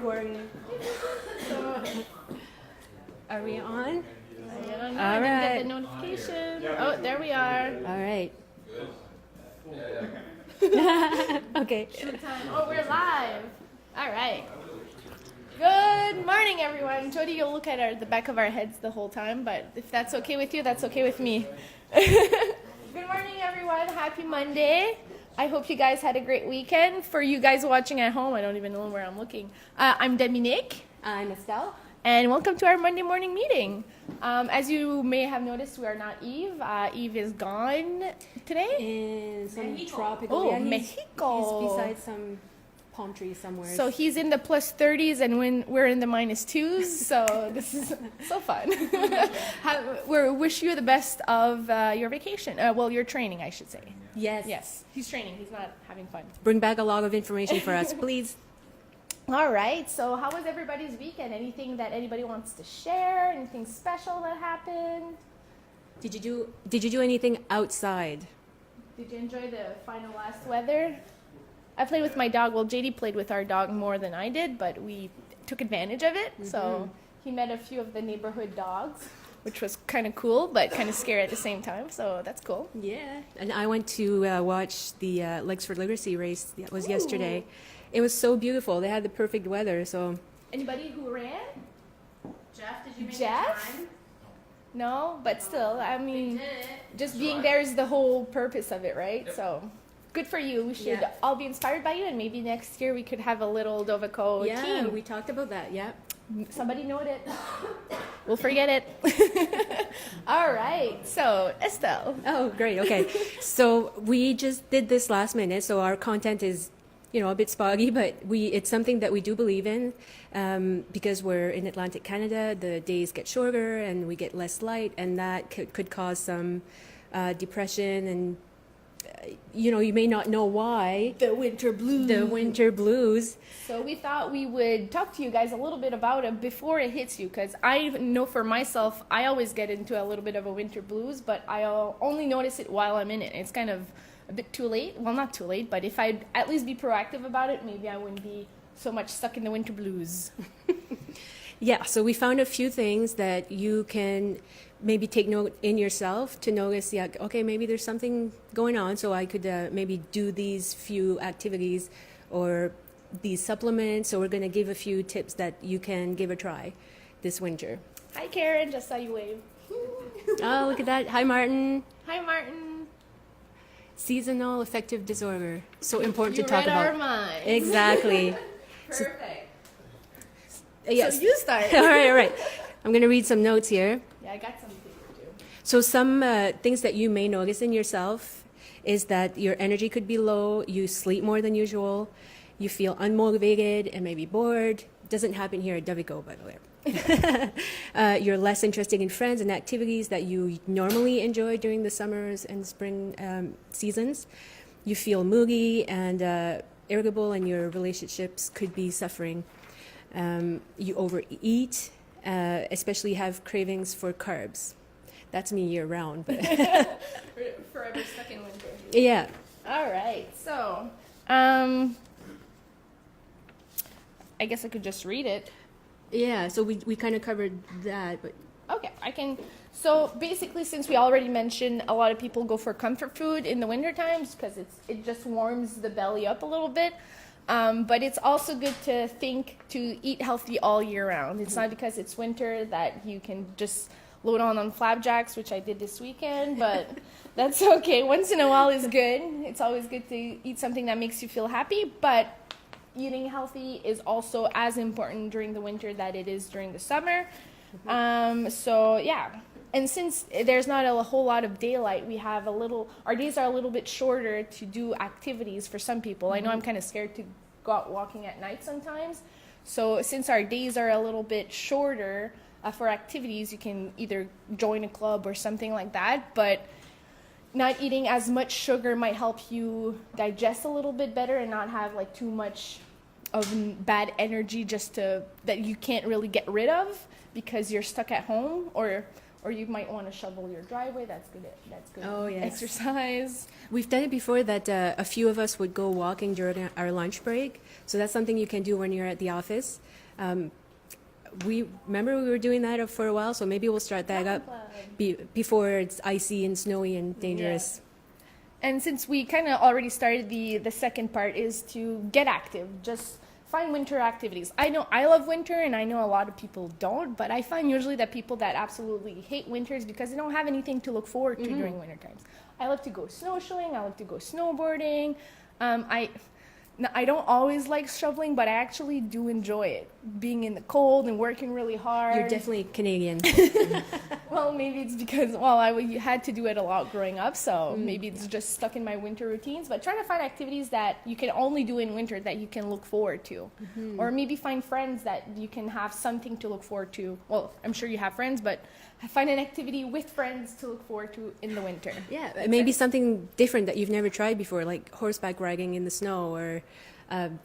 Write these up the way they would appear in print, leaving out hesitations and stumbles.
recording. Are we on? I don't know. All I didn't right. get the notification. Oh, there we are. All right. Okay. Showtime. Oh, we're live. All right. Good morning, everyone. Jody, you'll look at the back of our heads the whole time, but if that's okay with you, that's okay with me. Good morning, everyone. Happy Monday. I hope you guys had a great weekend. For you guys watching at home, I don't even know where I'm looking. I'm Dominique. I'm Estelle. And welcome to our Monday morning meeting. As you may have noticed, we are not Eve. Eve is gone today. In some Mexico. tropical. Oh, yeah, Mexico. He's beside some palm trees somewhere. So he's in the plus 30s and we're in the minus 2s. So this is so fun. We wish you the best of your vacation. Well, your training, I should say. Yes. Yes, he's training. He's not having fun. Bring back a lot of information for us, please. All right. So how was everybody's weekend? Anything that anybody wants to share? Anything special that happened? Did you do anything outside? Did you enjoy the final last weather? I played with my dog. Well, JD played with our dog more than I did, but we took advantage of it. So he met a few of the neighborhood dogs, which was kind of cool, but kind of scary at the same time. So that's cool. Yeah. And I went to watch the Legs for Literacy race. That was yesterday. It was so beautiful. They had the perfect weather. So Anybody who ran? Jeff, did you make Jeff? time? No, but still, I mean, Did it? just being there is the whole purpose of it, right? So good for you. We should Yeah. all be inspired by you, and maybe next year we could have a little Dovico yeah, team. we talked about that. Yeah. Somebody note it. We'll forget it. All right. So, Estelle. Oh, great. Okay. So we just did this last minute. So our content is, a bit spoggy, but it's something that we do believe in because we're in Atlantic Canada. The days get shorter and we get less light, and that could cause some depression and. You may not know why. The winter blues. The winter blues. So we thought we would talk to you guys a little bit about it before it hits you, because I know for myself, I always get into a little bit of a winter blues, but I only notice it while I'm in it. It's kind of a bit too late. Well, not too late, but if I'd at least be proactive about it, maybe I wouldn't be so much stuck in the winter blues. Yeah, so we found a few things that you can maybe take note in yourself to notice, okay, maybe there's something going on, so I could maybe do these few activities or these supplements. So we're going to give a few tips that you can give a try this winter. Hi, Karen. Just saw you wave. Oh, look at that. Hi, Martin. Hi, Martin. Seasonal affective disorder. So important You to talk read about. our minds. Exactly. Perfect. Yes. So you start. all right. I'm going to read some notes here. Yeah, I got something to do. So some things that you may notice in yourself is that your energy could be low, you sleep more than usual, you feel unmotivated and maybe bored. Doesn't happen here at Dovico, by the way. You're less interested in friends and activities that you normally enjoy during the summers and spring seasons. You feel moody and irritable, and your relationships could be suffering. You overeat, especially have cravings for carbs. That's me year round, but Forever stuck in winter. yeah. All right. So, I guess I could just read it. Yeah, so we kind of covered that, but Okay, I can. So basically, since we already mentioned, a lot of people go for comfort food in the winter times because it just warms the belly up a little bit. But it's also good to think to eat healthy all year round. It's not because it's winter that you can just load on flapjacks, which I did this weekend, but that's okay. Once in a while is good. It's always good to eat something that makes you feel happy, but eating healthy is also as important during the winter that it is during the summer. So yeah, and since there's not a whole lot of daylight, our days are a little bit shorter to do activities for some people. I know I'm kind of scared to go out walking at night sometimes. So since our days are a little bit shorter for activities, you can either join a club or something like that, but not eating as much sugar might help you digest a little bit better and not have like too much of bad energy that you can't really get rid of because you're stuck at home, or or you might want to shovel your driveway. That's good. That's good. Oh, yes. Exercise. We've done it before that a few of us would go walking during our lunch break. So that's something you can do when you're at the office. We were doing that for a while, so maybe we'll start that up before it's icy and snowy and dangerous. Yeah. And since we kind of already started, the second part is to get active. Just find winter activities. I know I love winter, and I know a lot of people don't, but I find usually that people that absolutely hate winter is because they don't have anything to look forward to during winter times. I love to go snowshoeing. I love to go snowboarding. I don't always like shoveling, but I actually do enjoy it. Being in the cold and working really hard. You're definitely Canadian. Well, maybe it's because, I had to do it a lot growing up, so maybe it's just stuck in my winter routines. But trying to find activities that you can only do in winter that you can look forward to. Or maybe find friends that you can have something to look forward to. Well, I'm sure you have friends, but find an activity with friends to look forward to in the winter. Yeah, maybe something different that you've never tried before, like horseback riding in the snow or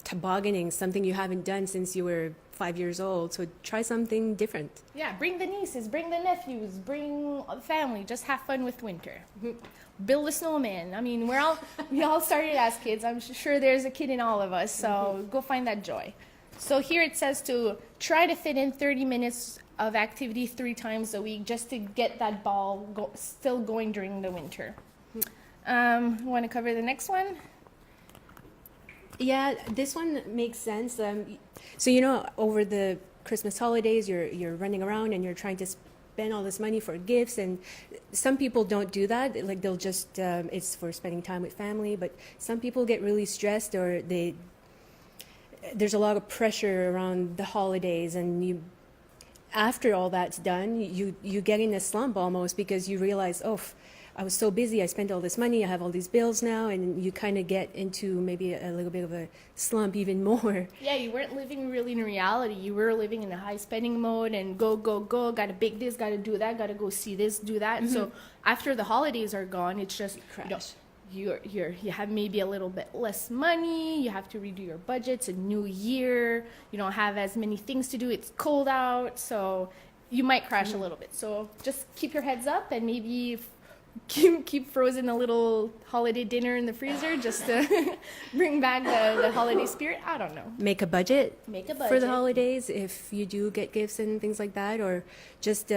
tobogganing, something you haven't done since you were 5 years old. So try something different. Yeah, bring the nieces, bring the nephews, bring the family. Just have fun with winter. Build a snowman. I mean, we all started as kids. I'm sure there's a kid in all of us. So go find that joy. So here it says to try to fit in 30 minutes of activity 3 times a week just to get that ball still going during the winter. Want to cover the next one? Yeah, this one makes sense. So over the Christmas holidays, you're running around and you're trying to spend all this money for gifts, and some people don't do that. Like they'll just it's for spending time with family. But some people get really stressed, or there's a lot of pressure around the holidays, and after all that's done, you get in a slump almost because you realize, I was so busy, I spent all this money, I have all these bills now, and you kind of get into maybe a little bit of a slump even more. Yeah, you weren't living really in reality. You were living in a high spending mode and go, gotta bake this, gotta do that, gotta go see this, do that. So after the holidays are gone, it's just you have maybe a little bit less money, you have to redo your budgets, a new year, you don't have as many things to do, it's cold out, so you might crash a little bit. So just keep your heads up and maybe keep frozen a little holiday dinner in the freezer just to bring back the holiday spirit. I don't know. Make a budget for the budget. holidays if you do get gifts and things like that, or just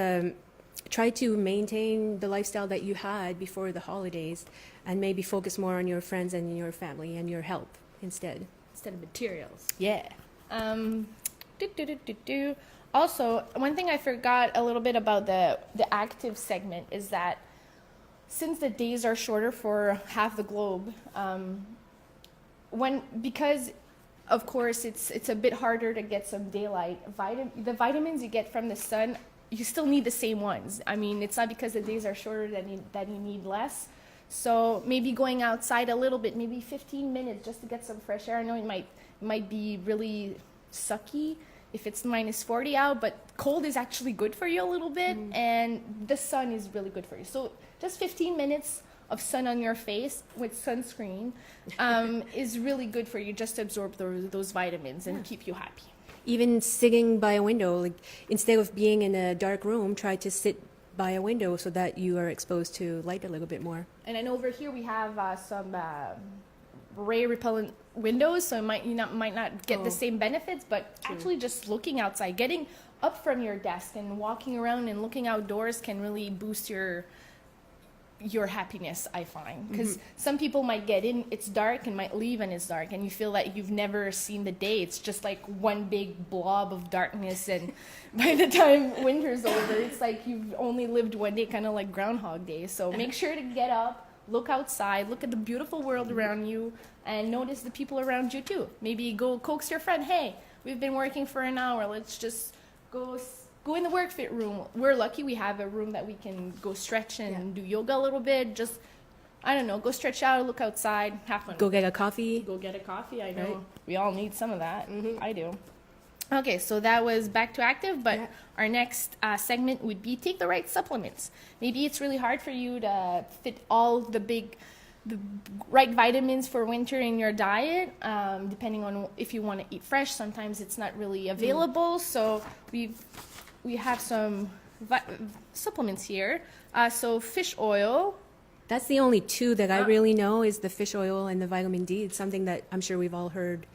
try to maintain the lifestyle that you had before the holidays and maybe focus more on your friends and your family and your health instead Instead of materials. Yeah. Also, one thing I forgot a little bit about the active segment is that since the days are shorter for half the globe, because of course it's a bit harder to get some daylight. The vitamins you get from the sun, you still need the same ones. I mean, it's not because the days are shorter that you need less. So maybe going outside a little bit, maybe 15 minutes just to get some fresh air. I know it might be really sucky if it's -40 out, but cold is actually good for you a little bit, and the sun is really good for you. So just 15 minutes of sun on your face with sunscreen is really good for you, just to absorb those vitamins and keep you happy. Even sitting by a window, like instead of being in a dark room, try to sit by a window so that you are exposed to light a little bit more. And I know over here we have some ray repellent windows, so might not get the same benefits, but actually just looking outside, getting up from your desk and walking around and looking outdoors can really boost your happiness, I find, because some people might get in, it's dark, and might leave and it's dark, and you feel like you've never seen the day. It's just like one big blob of darkness, and by the time winter's over, it's like you've only lived one day, kind of like Groundhog Day. So make sure to get up, look outside, look at the beautiful world around you, and notice the people around you too. Maybe go coax your friend, hey, we've been working for an hour, let's just go in the work fit room. We're lucky we have a room that we can go stretch and do yoga a little bit. Just, I don't know, go stretch out, look outside, have fun. Go get a coffee. Go get a coffee, I know. Right. We all need some of that. I do. Okay, so that was back to active, but our next segment would be take the right supplements. Maybe it's really hard for you to fit all the right vitamins for winter in your diet, depending on if you want to eat fresh. Sometimes it's not really available, so we have some supplements here. So fish oil. That's the only two that I really know is the fish oil and the vitamin D. It's something that I'm sure we've all heard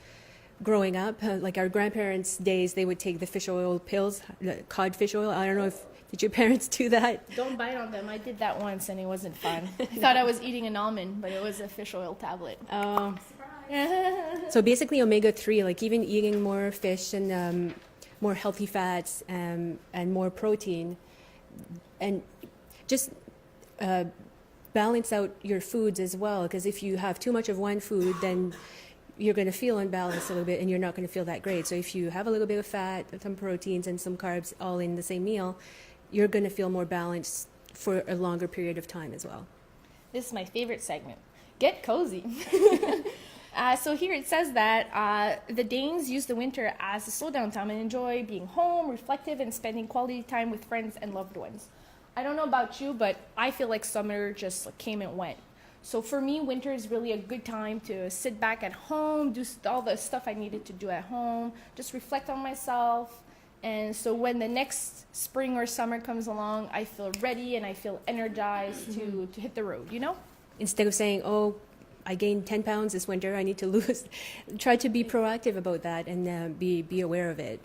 growing up. Like our grandparents' days, they would take the fish oil pills, the cod fish oil. I don't know if did your parents do that? Don't bite on them. I did that once and it wasn't fun. I thought I was eating an almond, but it was a fish oil tablet. Oh. So basically omega-3, like even eating more fish and more healthy fats and more protein, and just balance out your foods as well, because if you have too much of one food, then you're going to feel unbalanced a little bit and you're not going to feel that great. So if you have a little bit of fat, some proteins, and some carbs all in the same meal, you're going to feel more balanced for a longer period of time as well. This is my favorite segment. Get cozy. So here it says that the Danes use the winter as a slowdown time and enjoy being home, reflective, and spending quality time with friends and loved ones. I don't know about you, but I feel like summer just came and went. So for me, winter is really a good time to sit back at home, do all the stuff I needed to do at home, just reflect on myself. And so when the next spring or summer comes along, I feel ready and I feel energized to hit the road, you know? Instead of saying, oh, I gained 10 pounds this winter, I need to lose, try to be proactive about that and be aware of it.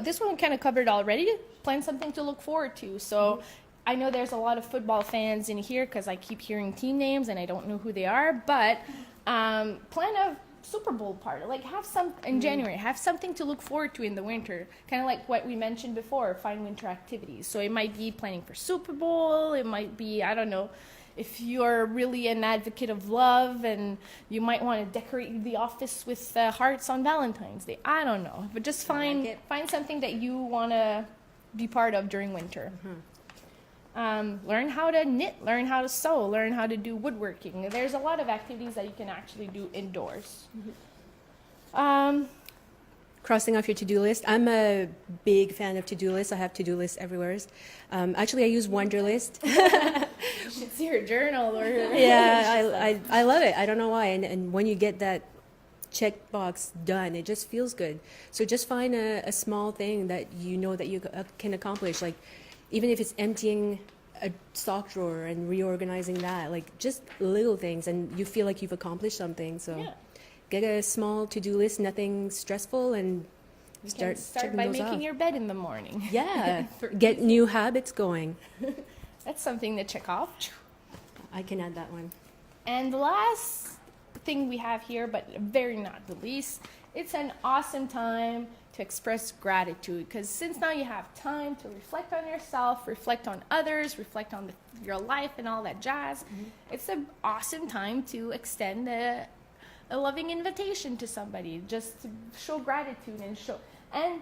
This one kind of covered already. Plan something to look forward to. So I know there's a lot of football fans in here because I keep hearing team names and I don't know who they are. But plan a Super Bowl party. Like have some in January. Have something to look forward to in the winter. Kind of like what we mentioned before. Find winter activities. So it might be planning for Super Bowl. It might be, I don't know, if you're really an advocate of love and you might want to decorate the office with hearts on Valentine's Day. I don't know. But just find something that you want to be part of during winter. Learn how to knit, learn how to sew, learn how to do woodworking. There's a lot of activities that you can actually do indoors. Crossing off your to-do list. I'm a big fan of to-do lists. I have to-do lists everywhere. Actually, I use Wonderlist. You should see her journal or her Yeah, I love it. I don't know why. And when you get that checkbox done, it just feels good. So just find a small thing that you know that you can accomplish. Like even if it's emptying a sock drawer and reorganizing that, like just little things, and you feel like you've accomplished something. So. Yeah. Get a small to-do list, nothing stressful, and start by those making off. your bed in the morning. Yeah, get new habits going. That's something to check off. I can add that one. And the last thing we have here, but very not the least, it's an awesome time to express gratitude, because since now you have time to reflect on yourself, reflect on others, reflect on your life and all that jazz, it's an awesome time to extend a loving invitation to somebody, just to show gratitude and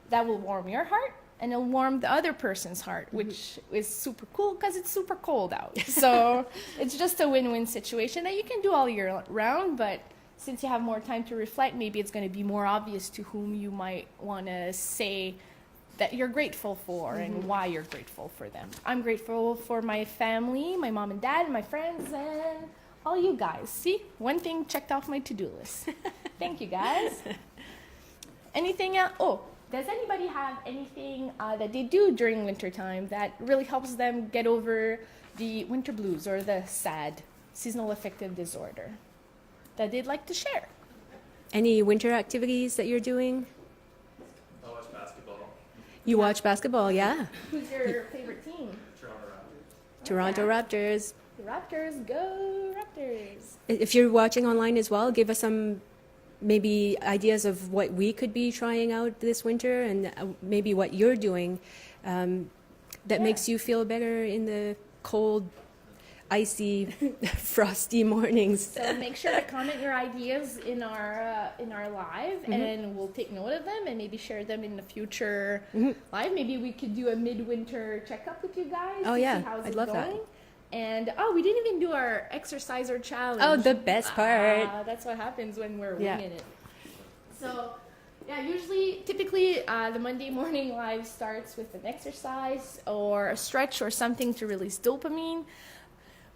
that will warm your heart and it'll warm the other person's heart, which is super cool because it's super cold out. So it's just a win-win situation that you can do all year round, but since you have more time to reflect, maybe it's going to be more obvious to whom you might want to say that you're grateful for and why you're grateful for them. I'm grateful for my family, my mom and dad, and my friends, and all you guys. See, one thing checked off my to-do list. Thank you, guys. Anything else? Oh, does anybody have anything that they do during wintertime that really helps them get over the winter blues or the SAD, seasonal affective disorder, that they'd like to share? Any winter activities that you're doing? I watch basketball. You watch basketball, yeah. Who's your favorite team? Toronto Raptors. Toronto Raptors. Raptors, go Raptors. If you're watching online as well, give us some maybe ideas of what we could be trying out this winter, and maybe what you're doing that makes you feel better in the cold, icy, frosty mornings. So make sure to comment your ideas in our live, and we'll take note of them and maybe share them in the future live. Maybe we could do a midwinter checkup with you guys. Oh, to yeah. see how's I'd it love going. that. And we didn't even do our exerciser challenge. Oh, the best part. That's what happens when we're Yeah. winging it. So, yeah, typically, the Monday morning live starts with an exercise or a stretch or something to release dopamine.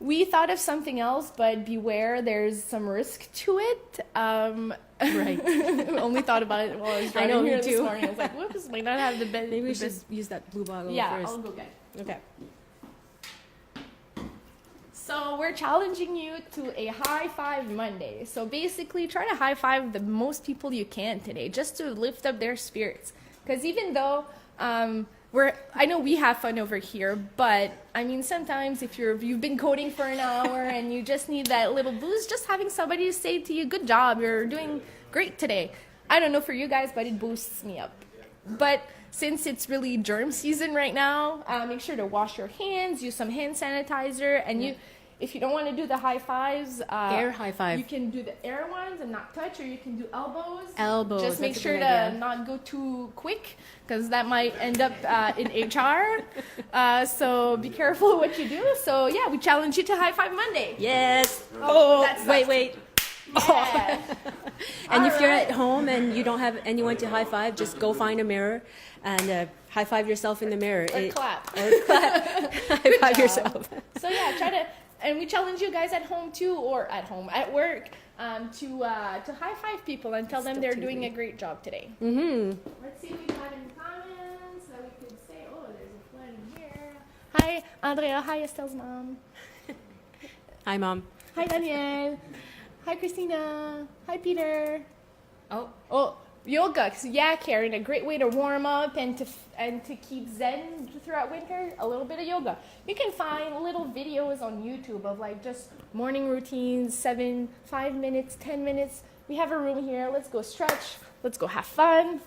We thought of something else, but beware, there's some risk to it. Right. Only thought about it while I was driving know, me here this too. morning. I was like, whoops, might not have the best. Maybe we should use that blue bottle Yeah, first. I'll go get it. Okay. So we're challenging you to a high five Monday. So basically, try to high five the most people you can today, just to lift up their spirits. Because even though I know we have fun over here, but I mean sometimes if you've been coding for an hour and you just need that little boost, just having somebody to say to you, "Good job, you're doing great today." I don't know for you guys, but it boosts me up. But since it's really germ season right now, make sure to wash your hands, use some hand sanitizer, and if you don't want to do the high fives, Air high five. you can do the air ones and not touch, or you can do elbows. Elbows. Just make that's a sure good to idea. not go too quick, because that might end up in HR. So be careful what you do. So yeah, we challenge you to high five Monday. Yes. Oh, that's wait. Yeah. And if you're Alright. at home and you don't have anyone to high five, just go find a mirror and high five yourself in the mirror. Or clap. Or clap. High five job. yourself. So yeah, try to, and we challenge you guys at home too, or at work, to high five people and tell them Still they're too doing late. a great job today. Mm-hmm. Let's see if we have any comments that we could say. Oh, there's a flood in here. Hi, Andrea. Hi, Estelle's mom. Hi, Mom. Hi, Danielle. Hi, Christina. Hi, Peter. Oh, yoga. So yeah, Karen, a great way to warm up and to keep zen throughout winter. A little bit of yoga. You can find little videos on YouTube of like just morning routines, 5 minutes, 10 minutes. We have a room here. Let's go stretch. Let's go have fun.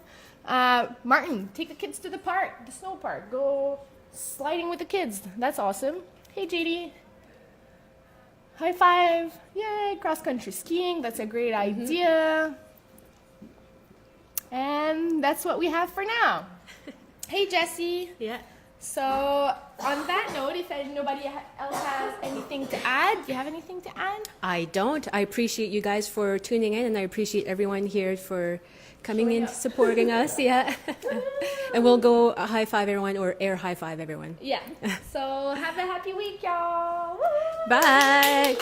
Martin, take the kids to the park, the snow park. Go sliding with the kids. That's awesome. Hey, JD. High five. Yay, cross-country skiing. That's a great idea. And that's what we have for now. Hey, Jessie. Yeah. So on that note, if nobody else has anything to add, do you have anything to add? I don't. I appreciate you guys for tuning in, and I appreciate everyone here for coming in, supporting us. Yeah. And we'll go high five everyone, or air high five everyone. Yeah. So have a happy week, y'all. Woo! Bye.